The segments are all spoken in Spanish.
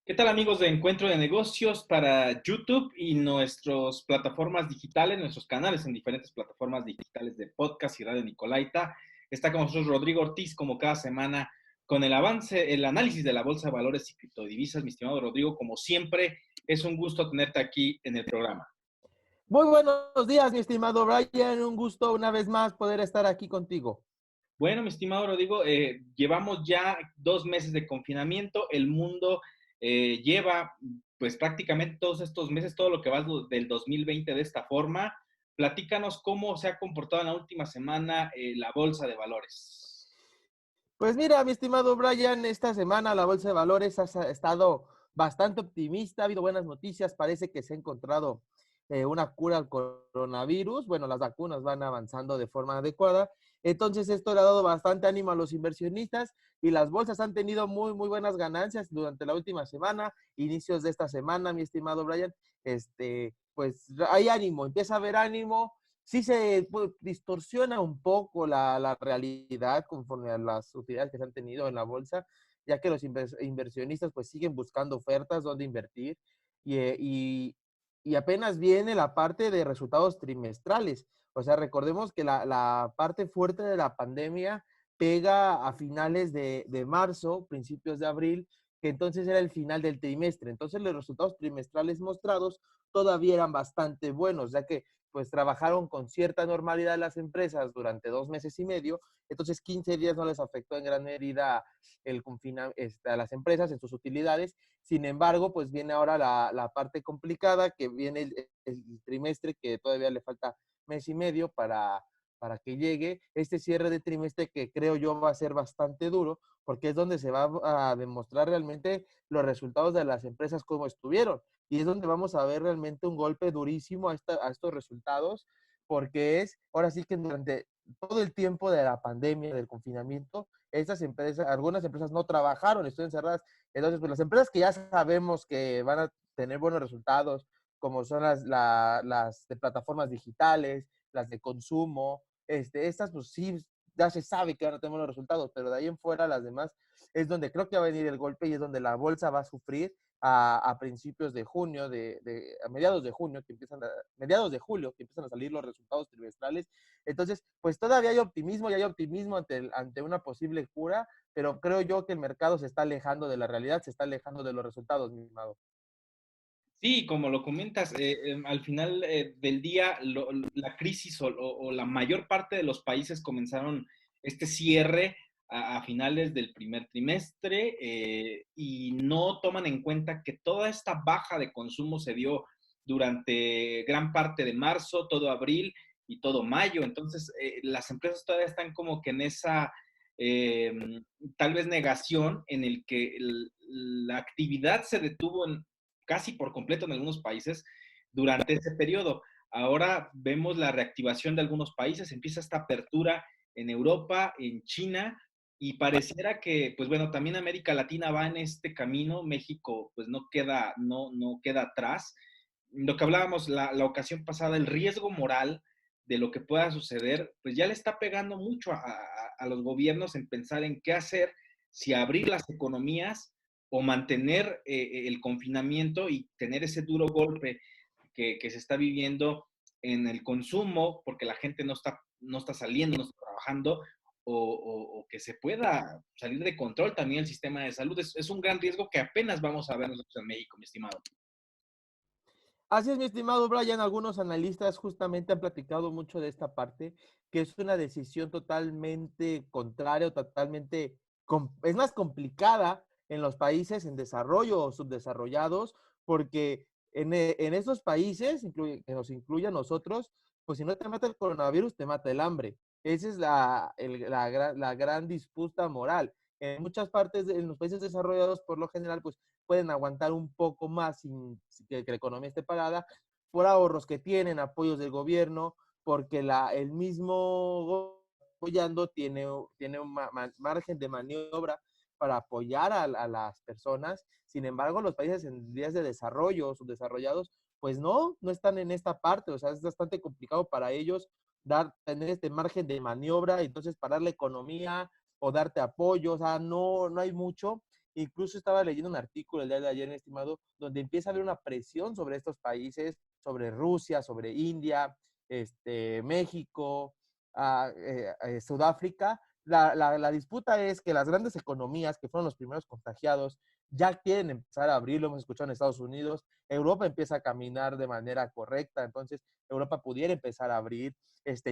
¿Qué tal amigos de Encuentro de Negocios para YouTube y nuestras plataformas digitales, nuestros canales en diferentes plataformas digitales de podcast y Radio Nicolaita? Está con nosotros Rodrigo Ortiz como cada semana con el avance, el análisis de la Bolsa de Valores y criptodivisas. Mi estimado Rodrigo, como siempre, es un gusto tenerte aquí en el programa. Muy buenos días, mi estimado Brian. Un gusto una vez más poder estar aquí contigo. Bueno, mi estimado Rodrigo, llevamos ya 2 meses de confinamiento. El mundo lleva pues prácticamente todos estos meses, todo lo que va del 2020 de esta forma. Platícanos cómo se ha comportado en la última semana la bolsa de valores. Pues mira, mi estimado Brian, esta semana la Bolsa de Valores ha estado bastante optimista, ha habido buenas noticias, parece que se ha encontrado una cura al coronavirus, bueno, las vacunas van avanzando de forma adecuada, entonces esto le ha dado bastante ánimo a los inversionistas y las bolsas han tenido muy buenas ganancias durante la última semana, inicios de esta semana, mi estimado Brian, pues hay ánimo, empieza a haber ánimo. Sí se distorsiona un poco la realidad conforme a las utilidades que se han tenido en la bolsa, ya que los inversionistas pues siguen buscando ofertas donde invertir y, y apenas viene la parte de resultados trimestrales. O sea, recordemos que la parte fuerte de la pandemia pega a finales de marzo, principios de abril, que entonces era el final del trimestre. Entonces los resultados trimestrales mostrados todavía eran bastante buenos, ya que pues trabajaron con cierta normalidad las empresas durante 2 meses y medio, entonces 15 días no les afectó en gran medida el confinamiento a las empresas en sus utilidades. Sin embargo, pues viene ahora la parte complicada, que viene el trimestre, que todavía le falta mes y medio para que llegue este cierre de trimestre, que creo yo va a ser bastante duro, porque es donde se va a demostrar realmente los resultados de las empresas como estuvieron. Y es donde vamos a ver realmente un golpe durísimo a estos resultados, porque es ahora sí que durante todo el tiempo de la pandemia, del confinamiento, estas empresas, algunas empresas no trabajaron, estuvieron cerradas. Entonces, pues las empresas que ya sabemos que van a tener buenos resultados, como son las de plataformas digitales, las de consumo, estas pues sí, ya se sabe que van a tener buenos resultados, pero de ahí en fuera las demás es donde creo que va a venir el golpe y es donde la bolsa va a sufrir a principios de junio, a mediados de junio, mediados de julio, que empiezan a salir los resultados trimestrales. Entonces, pues todavía hay optimismo y hay optimismo ante una posible cura, pero creo yo que el mercado se está alejando de la realidad, se está alejando de los resultados, mi estimado. Sí, como lo comentas, al final del día la crisis o la mayor parte de los países comenzaron este cierre a finales del primer trimestre y no toman en cuenta que toda esta baja de consumo se dio durante gran parte de marzo, todo abril y todo mayo. Entonces, las empresas todavía están como que en esa eh, tal vez negación en el que la actividad se detuvo casi por completo en algunos países durante ese periodo. Ahora vemos la reactivación de algunos países, empieza esta apertura en Europa, en China, y pareciera que, pues bueno, también América Latina va en este camino, México pues no queda atrás. Lo que hablábamos la ocasión pasada, el riesgo moral de lo que pueda suceder, pues ya le está pegando mucho a los gobiernos en pensar en qué hacer, si abrir las economías o mantener el confinamiento y tener ese duro golpe que se está viviendo en el consumo, porque la gente no está saliendo, no está trabajando, o que se pueda salir de control también el sistema de salud. Es un gran riesgo que apenas vamos a ver nosotros en México, mi estimado. Así es, mi estimado Brian, algunos analistas justamente han platicado mucho de esta parte, que es una decisión totalmente contraria o totalmente, es más complicada en los países en desarrollo o subdesarrollados, porque en esos países, que nos incluye a nosotros, pues si no te mata el coronavirus, te mata el hambre. Esa es la gran disputa moral. En muchas partes, en los países desarrollados, por lo general, pues pueden aguantar un poco más sin que la economía esté parada, por ahorros que tienen, apoyos del gobierno, porque el mismo apoyando tiene un margen de maniobra para apoyar a las personas. Sin embargo, los países en vías de desarrollo, subdesarrollados, pues no están en esta parte. O sea, es bastante complicado para ellos tener este margen de maniobra, entonces parar la economía o darte apoyo, o sea, no hay mucho. Incluso estaba leyendo un artículo el día de ayer, mi estimado, donde empieza a haber una presión sobre estos países, sobre Rusia, sobre India, México, Sudáfrica. La disputa es que las grandes economías, que fueron los primeros contagiados, ya quieren empezar a abrir, lo hemos escuchado en Estados Unidos, Europa empieza a caminar de manera correcta, entonces Europa pudiera empezar a abrir,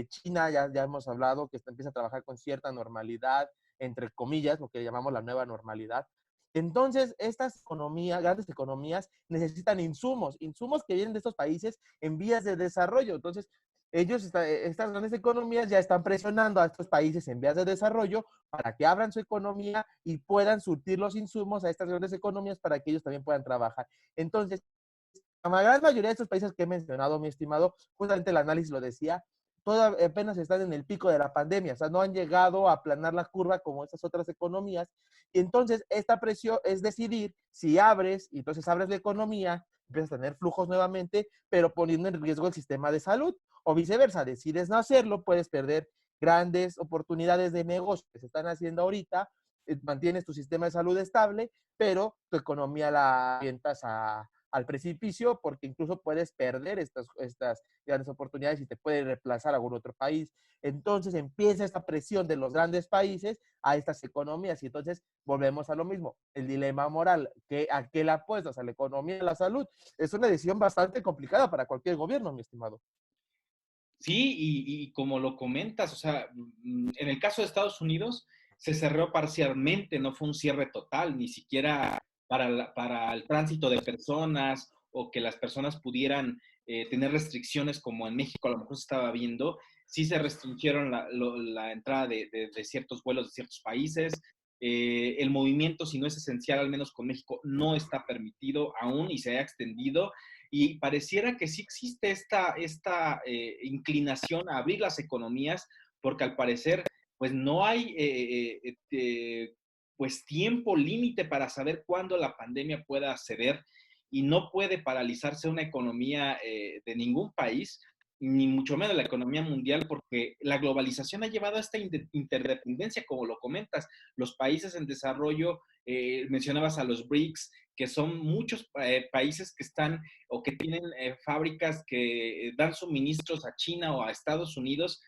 China, ya hemos hablado, que empieza a trabajar con cierta normalidad, entre comillas, lo que llamamos la nueva normalidad. Entonces, estas economías, grandes economías, necesitan insumos que vienen de estos países en vías de desarrollo. Entonces, estas grandes economías ya están presionando a estos países en vías de desarrollo para que abran su economía y puedan surtir los insumos a estas grandes economías para que ellos también puedan trabajar. Entonces, la gran mayoría de estos países que he mencionado, mi estimado, justamente el análisis lo decía, apenas están en el pico de la pandemia, o sea, no han llegado a aplanar la curva como estas otras economías. Y entonces, esta presión es decidir si abres, y entonces abres la economía, empiezas a tener flujos nuevamente, pero poniendo en riesgo el sistema de salud, o viceversa, decides no hacerlo, puedes perder grandes oportunidades de negocio que se están haciendo ahorita, mantienes tu sistema de salud estable, pero tu economía la avientas al precipicio porque incluso puedes perder estas grandes oportunidades y te puede reemplazar a algún otro país. Entonces empieza esta presión de los grandes países a estas economías y entonces volvemos a lo mismo, el dilema moral, ¿a qué le apuestas? ¿A la economía y a la salud? Es una decisión bastante complicada para cualquier gobierno, mi estimado. Sí, y como lo comentas, o sea, en el caso de Estados Unidos se cerró parcialmente, no fue un cierre total, ni siquiera para el tránsito de personas o que las personas pudieran tener restricciones como en México a lo mejor se estaba viendo. Sí se restringieron la entrada de ciertos vuelos de ciertos países. El movimiento, si no es esencial, al menos con México, no está permitido aún y se ha extendido y pareciera que sí existe esta inclinación a abrir las economías, porque al parecer, pues no hay pues tiempo límite para saber cuándo la pandemia pueda ceder y no puede paralizarse una economía de ningún país, ni mucho menos la economía mundial, porque la globalización ha llevado a esta interdependencia, como lo comentas. Los países en desarrollo, mencionabas a los BRICS, que son muchos países que están o que tienen fábricas que dan suministros a China o a Estados Unidos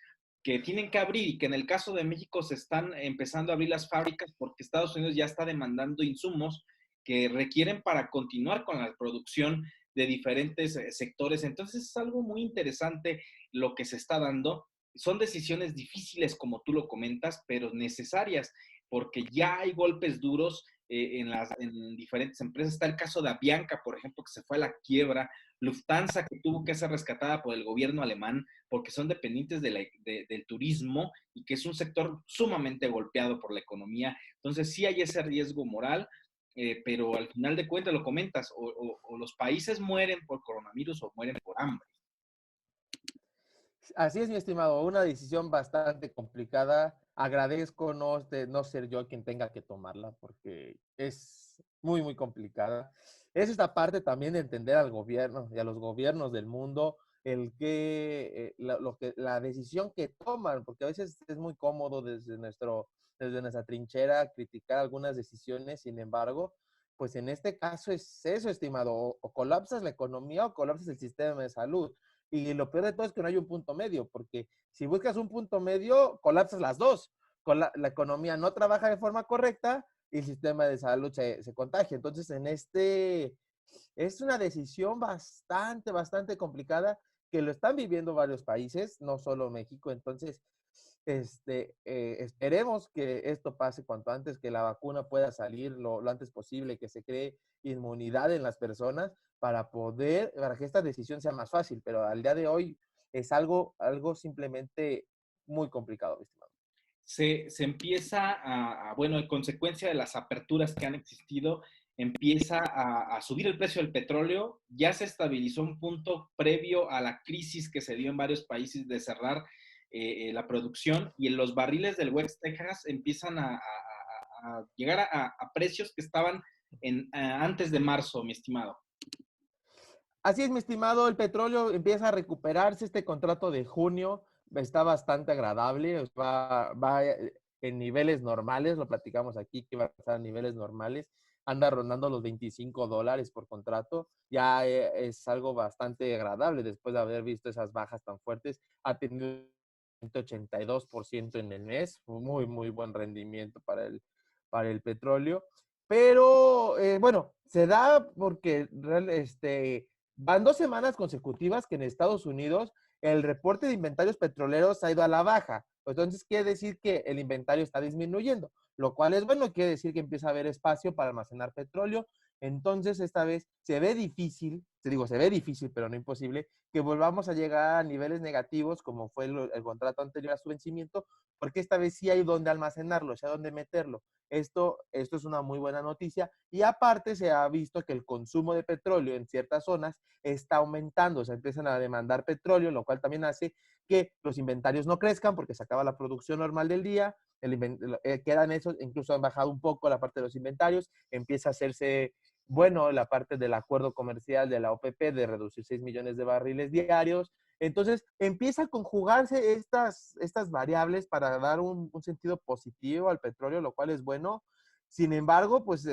que tienen que abrir y que en el caso de México se están empezando a abrir las fábricas porque Estados Unidos ya está demandando insumos que requieren para continuar con la producción de diferentes sectores. Entonces es algo muy interesante lo que se está dando. Son decisiones difíciles, como tú lo comentas, pero necesarias, porque ya hay golpes duros en diferentes empresas. Está el caso de Avianca, por ejemplo, que se fue a la quiebra, Lufthansa, que tuvo que ser rescatada por el gobierno alemán, porque son dependientes del turismo y que es un sector sumamente golpeado por la economía. Entonces sí hay ese riesgo moral, pero al final de cuentas lo comentas, o los países mueren por coronavirus o mueren por hambre. Así es, mi estimado, una decisión bastante complicada. Agradezco no ser yo quien tenga que tomarla porque es muy, muy complicada. Es esta parte también de entender al gobierno y a los gobiernos del mundo la decisión que toman, porque a veces es muy cómodo desde nuestra trinchera criticar algunas decisiones, sin embargo, pues en este caso es eso, estimado, o colapsas la economía o colapsas el sistema de salud. Y lo peor de todo es que no hay un punto medio, porque si buscas un punto medio, colapsas las dos. La economía no trabaja de forma correcta y el sistema de salud se contagia. Entonces, es una decisión bastante, bastante complicada que lo están viviendo varios países, no solo México. Entonces, esperemos que esto pase cuanto antes, que la vacuna pueda salir lo antes posible, que se cree inmunidad en las personas para que esta decisión sea más fácil, pero al día de hoy es algo simplemente muy complicado, mi estimado. Se empieza bueno, en consecuencia de las aperturas que han existido, empieza a subir el precio del petróleo, ya se estabilizó un punto previo a la crisis que se dio en varios países de cerrar la producción y en los barriles del West Texas empiezan a llegar a precios que estaban antes de marzo, mi estimado. Así es, mi estimado, el petróleo empieza a recuperarse, este contrato de junio está bastante agradable, va en niveles normales, lo platicamos aquí que va a estar a niveles normales. anda rondando los $25 por contrato. Ya es algo bastante agradable después de haber visto esas bajas tan fuertes. Ha tenido 182% en el mes, muy, muy buen rendimiento para el petróleo. Pero bueno, se da porque van 2 semanas consecutivas que en Estados Unidos el reporte de inventarios petroleros ha ido a la baja. Entonces quiere decir que el inventario está disminuyendo, lo cual es bueno, quiere decir que empieza a haber espacio para almacenar petróleo. Entonces esta vez se ve difícil, te digo, se ve difícil, pero no imposible, que volvamos a llegar a niveles negativos como fue el contrato anterior a su vencimiento, porque esta vez sí hay donde almacenarlo, sí hay donde meterlo. Esto es una muy buena noticia y aparte se ha visto que el consumo de petróleo en ciertas zonas está aumentando, se empiezan a demandar petróleo, lo cual también hace que los inventarios no crezcan porque se acaba la producción normal del día, quedan esos, incluso han bajado un poco la parte de los inventarios, empieza a hacerse bueno la parte del acuerdo comercial de la OPP de reducir 6 millones de barriles diarios. Entonces empieza a conjugarse estas variables para dar un sentido positivo al petróleo, lo cual es bueno. Sin embargo, pues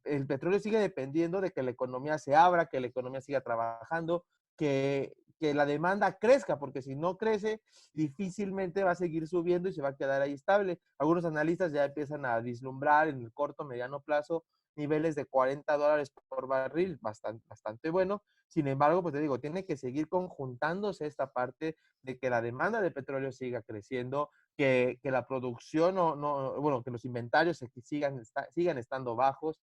el petróleo sigue dependiendo de que la economía se abra, que la economía siga trabajando, que la demanda crezca, porque si no crece, difícilmente va a seguir subiendo y se va a quedar ahí estable. Algunos analistas ya empiezan a vislumbrar en el corto, mediano plazo niveles de $40 por barril, bastante, bastante bueno. Sin embargo, pues te digo, tiene que seguir conjuntándose esta parte de que la demanda de petróleo siga creciendo, que la producción bueno, que los inventarios sigan estando bajos.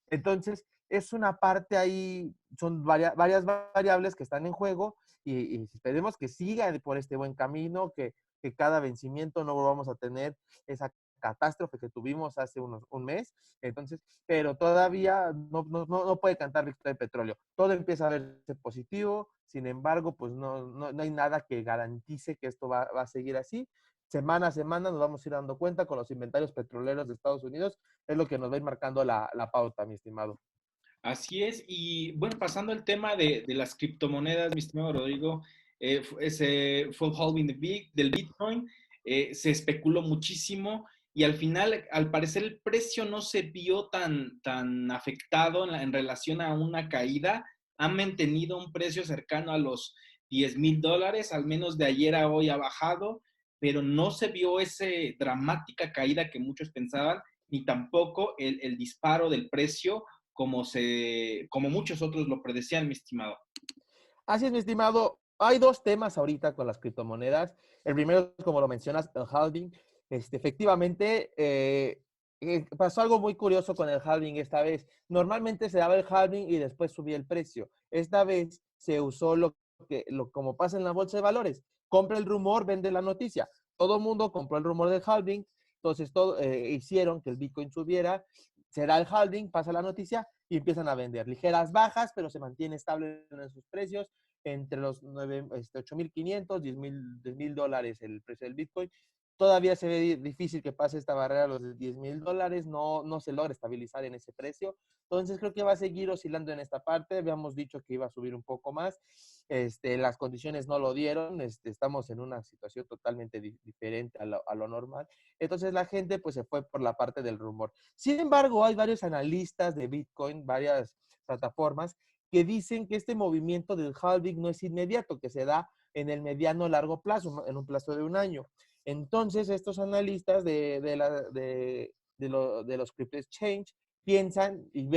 Entonces, es una parte ahí, son varias variables que están en juego y esperemos que siga por este buen camino, que cada vencimiento no volvamos a tener esa catástrofe que tuvimos hace un mes. Entonces, pero todavía no puede cantar victoria de petróleo. Todo empieza a verse positivo, sin embargo, pues no hay nada que garantice que esto va a seguir así. Semana a semana nos vamos a ir dando cuenta con los inventarios petroleros de Estados Unidos, es lo que nos va a ir marcando la pauta, mi estimado. Así es, y bueno, pasando al tema de las criptomonedas, mi estimado Rodrigo, ese full holding del Bitcoin, se especuló muchísimo y al final, al parecer, el precio no se vio tan afectado en relación a una caída. Han mantenido un precio cercano a los $10,000, al menos de ayer a hoy ha bajado, pero no se vio esa dramática caída que muchos pensaban, ni tampoco el disparo del precio como muchos otros lo predecían, mi estimado. Así es, mi estimado. Hay dos temas ahorita con las criptomonedas. El primero, como lo mencionas, el halving. Efectivamente, pasó algo muy curioso con el halving esta vez. Normalmente se daba el halving y después subía el precio. Esta vez se usó como pasa en la bolsa de valores. Compra el rumor, vende la noticia. Todo el mundo compró el rumor del halving, entonces hicieron que el Bitcoin subiera. Se da el halving, pasa la noticia y empiezan a vender. Ligeras bajas, pero se mantiene estable en sus precios entre los 8,500, $10,000 el precio del Bitcoin. Todavía se ve difícil que pase esta barrera a los $10,000, no se logra estabilizar en ese precio. Entonces creo que va a seguir oscilando en esta parte. Habíamos dicho que iba a subir un poco más. Las condiciones no lo dieron. Estamos en una situación totalmente diferente a lo normal. Entonces la gente pues se fue por la parte del rumor. Sin embargo, hay varios analistas de Bitcoin, varias plataformas que dicen que este movimiento del halving no es inmediato, que se da en el mediano largo plazo, en un plazo de un año. Entonces, estos analistas de los crypto exchange piensan y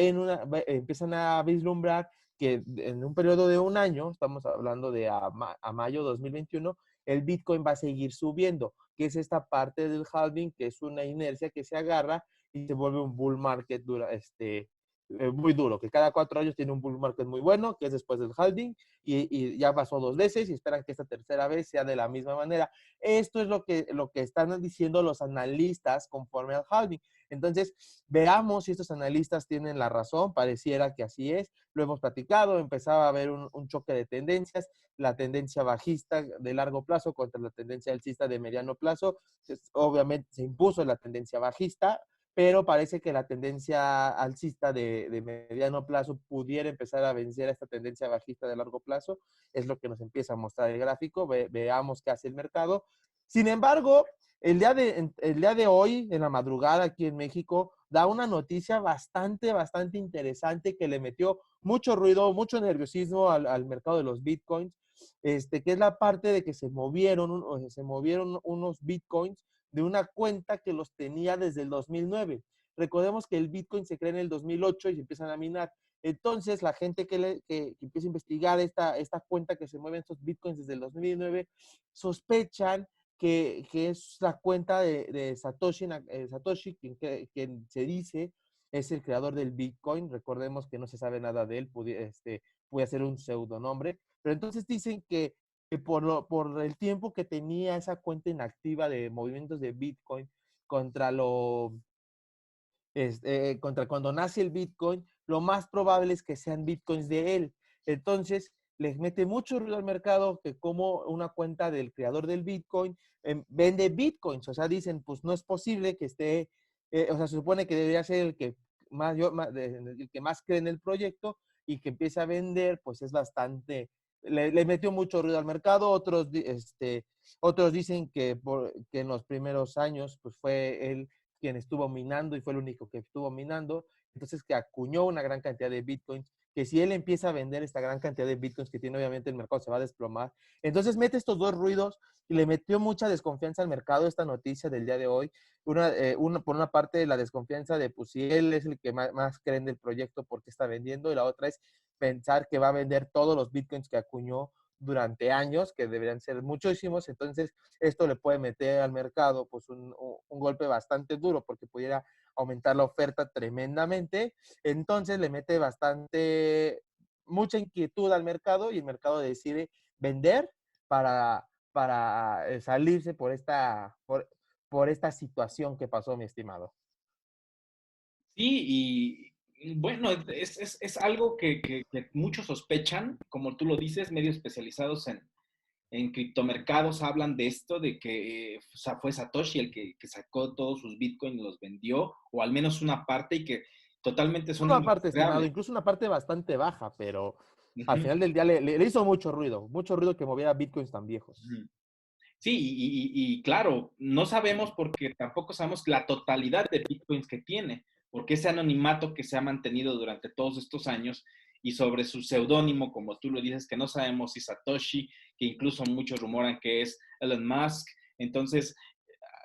empiezan a vislumbrar que en un periodo de un año, estamos hablando de a mayo 2021, el Bitcoin va a seguir subiendo, que es esta parte del halving, que es una inercia que se agarra y se vuelve un bull market muy duro, que cada 4 años tiene un bull market muy bueno, que es después del halving, y ya pasó 2 veces y esperan que esta tercera vez sea de la misma manera. Esto es lo que están diciendo los analistas conforme al halving. Entonces, veamos si estos analistas tienen la razón, pareciera que así es, lo hemos platicado, empezaba a haber un choque de tendencias, la tendencia bajista de largo plazo contra la tendencia alcista de mediano plazo, obviamente se impuso la tendencia bajista, pero parece que la tendencia alcista de mediano plazo pudiera empezar a vencer a esta tendencia bajista de largo plazo, es lo que nos empieza a mostrar el gráfico, veamos qué hace el mercado. Sin embargo, el día de hoy, en la madrugada aquí en México, da una noticia bastante interesante que le metió mucho ruido, mucho nerviosismo al mercado de los bitcoins, que es la parte de que se movieron unos bitcoins de una cuenta que los tenía desde el 2009. Recordemos que el bitcoin se crea en el 2008 y se empiezan a minar. Entonces, la gente que empieza a investigar esta cuenta que se mueven estos bitcoins desde el 2009, sospechan que es la cuenta de Satoshi, Satoshi quien se dice es el creador del Bitcoin. Recordemos que no se sabe nada de él, puede ser un pseudonombre, pero entonces dicen que por el tiempo que tenía esa cuenta inactiva de movimientos de Bitcoin contra contra cuando nace el Bitcoin, lo más probable es que sean Bitcoins de él. Entonces, les mete mucho ruido al mercado que como una cuenta del creador del Bitcoin vende Bitcoins. O sea, dicen, pues no es posible que esté, o sea, se supone que debería ser el que más cree en el proyecto y que empiece a vender, pues es bastante, le metió mucho ruido al mercado. Otros dicen que en los primeros años, pues fue él quien estuvo minando y fue el único que estuvo minando, entonces que acuñó una gran cantidad de bitcoins, que si él empieza a vender esta gran cantidad de bitcoins que tiene, obviamente el mercado se va a desplomar. Entonces mete estos dos ruidos y le metió mucha desconfianza al mercado esta noticia del día de hoy. Por una parte, la desconfianza de pues si él es el que más cree en el proyecto porque está vendiendo, y la otra es pensar que va a vender todos los bitcoins que acuñó durante años, que deberían ser muchísimos. Entonces esto le puede meter al mercado pues un golpe bastante duro porque pudiera aumentar la oferta tremendamente. Entonces le mete mucha inquietud al mercado y el mercado decide vender para salirse por esta situación que pasó, mi estimado. Sí, y bueno, es algo que muchos sospechan, como tú lo dices, medios especializados en criptomercados hablan de esto, de que o sea, fue Satoshi el que sacó todos sus bitcoins y los vendió, o al menos una parte, y que totalmente son Una parte, estimado, irrecuperables. incluso una parte bastante baja, pero al Ujú, final del día le hizo mucho ruido que moviera bitcoins tan viejos. ujú. Sí, y claro, no sabemos porque tampoco sabemos la totalidad de bitcoins que tiene, porque ese anonimato que se ha mantenido durante todos estos años y sobre su seudónimo, como tú lo dices, que no sabemos si Satoshi, que incluso muchos rumoran que es Elon Musk. Entonces,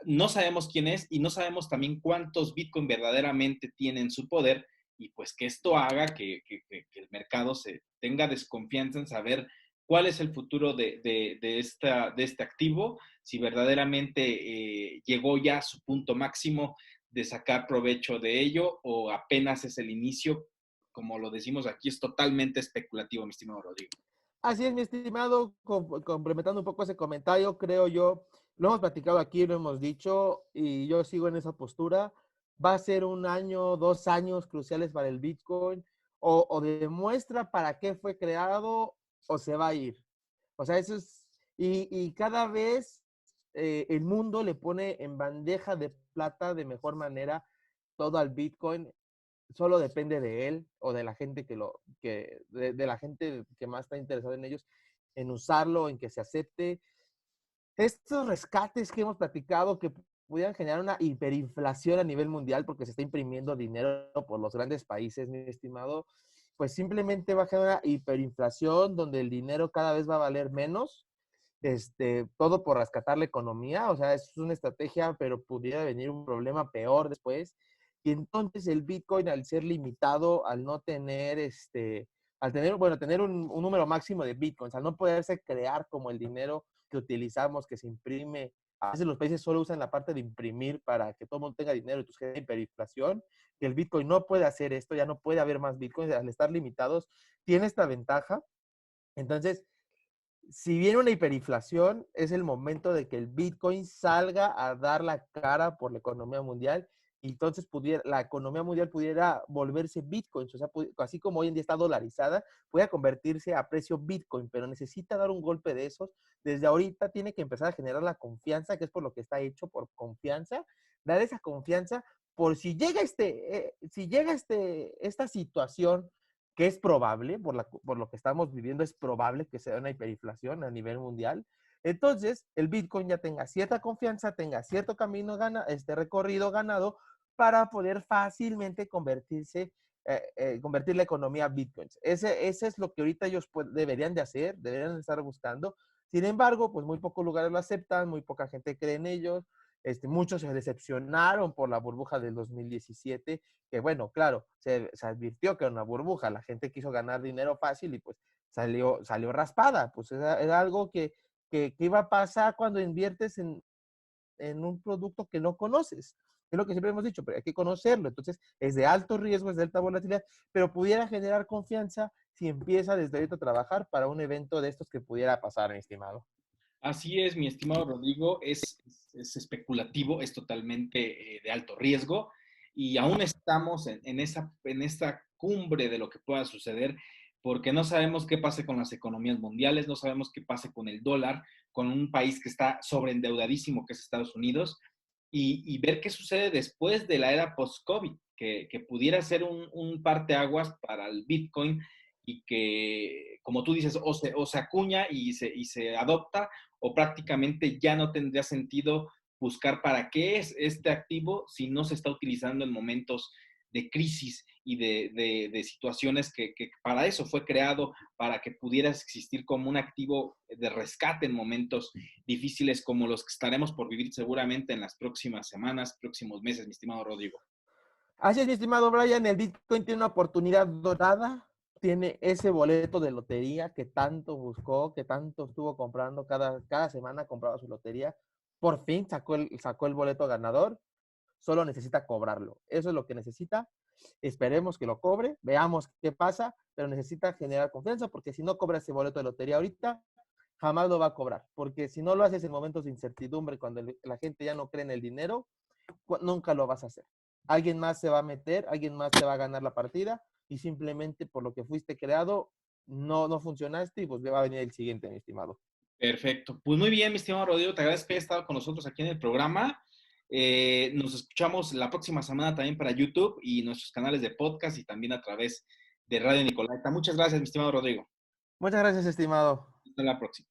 no sabemos quién es y no sabemos también cuántos Bitcoin verdaderamente tiene en su poder, y pues que esto haga que el mercado se tenga desconfianza en saber cuál es el futuro de este activo, si verdaderamente llegó ya a su punto máximo de sacar provecho de ello o apenas es el inicio. Como lo decimos aquí, es totalmente especulativo, mi estimado Rodrigo. Así es, mi estimado, complementando un poco ese comentario, creo yo, lo hemos platicado aquí, lo hemos dicho, y yo sigo en esa postura. Va a ser un año, 2 años cruciales para el Bitcoin, o demuestra para qué fue creado, o se va a ir. O sea, eso es, y cada vez el mundo le pone en bandeja de plata de mejor manera todo al Bitcoin. Solo depende de él o de la gente de la gente que más está interesada en ellos, en usarlo, en que se acepte. Estos rescates que hemos platicado que pudieran generar una hiperinflación a nivel mundial porque se está imprimiendo dinero por los grandes países, mi estimado, pues simplemente va a generar una hiperinflación donde el dinero cada vez va a valer menos, todo por rescatar la economía. O sea, es una estrategia, pero pudiera venir un problema peor después. Y entonces el Bitcoin, al ser limitado, al no tener, tener un número máximo de Bitcoins, al no poderse crear como el dinero que utilizamos, que se imprime, a veces los países solo usan la parte de imprimir para que todo el mundo tenga dinero, y entonces genera hiperinflación, que el Bitcoin no puede hacer esto, ya no puede haber más Bitcoins, al estar limitados, tiene esta ventaja. Entonces, si viene una hiperinflación, es el momento de que el Bitcoin salga a dar la cara por la economía mundial, y entonces la economía mundial pudiera volverse Bitcoin. O sea, así como hoy en día está dolarizada, puede convertirse a precio Bitcoin, pero necesita dar un golpe de esos. Desde ahorita tiene que empezar a generar la confianza, que es por lo que está hecho, por confianza, dar esa confianza por si llega esta situación, que es probable, por lo que estamos viviendo, es probable que sea una hiperinflación a nivel mundial. Entonces, el Bitcoin ya tenga cierta confianza, tenga cierto camino recorrido ganado para poder fácilmente convertir la economía a Bitcoins. Ese es lo que ahorita ellos deberían de hacer, deberían de estar buscando. Sin embargo, pues muy pocos lugares lo aceptan, muy poca gente cree en ellos. Muchos se decepcionaron por la burbuja del 2017, que bueno, claro, se advirtió que era una burbuja, la gente quiso ganar dinero fácil y pues salió raspada, pues era algo que iba a pasar cuando inviertes en un producto que no conoces. Es lo que siempre hemos dicho, pero hay que conocerlo. Entonces, es de alto riesgo, es de alta volatilidad, pero pudiera generar confianza si empieza desde ahorita a trabajar para un evento de estos que pudiera pasar, mi estimado. Así es, mi estimado Rodrigo, es especulativo, es totalmente de alto riesgo y aún estamos en esta cumbre de lo que pueda suceder porque no sabemos qué pase con las economías mundiales, no sabemos qué pase con el dólar, con un país que está sobreendeudadísimo que es Estados Unidos y ver qué sucede después de la era post-COVID, que pudiera ser un parteaguas para el Bitcoin y que, como tú dices, o se acuña y se adopta o prácticamente ya no tendría sentido buscar para qué es este activo si no se está utilizando en momentos de crisis y de situaciones que para eso fue creado, para que pudiera existir como un activo de rescate en momentos difíciles como los que estaremos por vivir seguramente en las próximas semanas, próximos meses, mi estimado Rodrigo. Así es, mi estimado Brian, el Bitcoin tiene una oportunidad dorada, tiene ese boleto de lotería que tanto buscó, que tanto estuvo comprando, cada semana compraba su lotería. Por fin sacó el boleto ganador, solo necesita cobrarlo. Eso es lo que necesita. Esperemos que lo cobre, veamos qué pasa, pero necesita generar confianza porque si no cobra ese boleto de lotería ahorita, jamás lo va a cobrar. Porque si no lo haces en momentos de incertidumbre, cuando la gente ya no cree en el dinero, nunca lo vas a hacer. Alguien más se va a meter, alguien más te va a ganar la partida y simplemente por lo que fuiste creado no funcionaste y pues va a venir el siguiente, mi estimado. Perfecto. Pues muy bien, mi estimado Rodrigo, te agradezco que hayas estado con nosotros aquí en el programa. Nos escuchamos la próxima semana también para YouTube y nuestros canales de podcast y también a través de Radio Nicolaita. Muchas gracias, mi estimado Rodrigo. Muchas gracias, estimado. Hasta la próxima.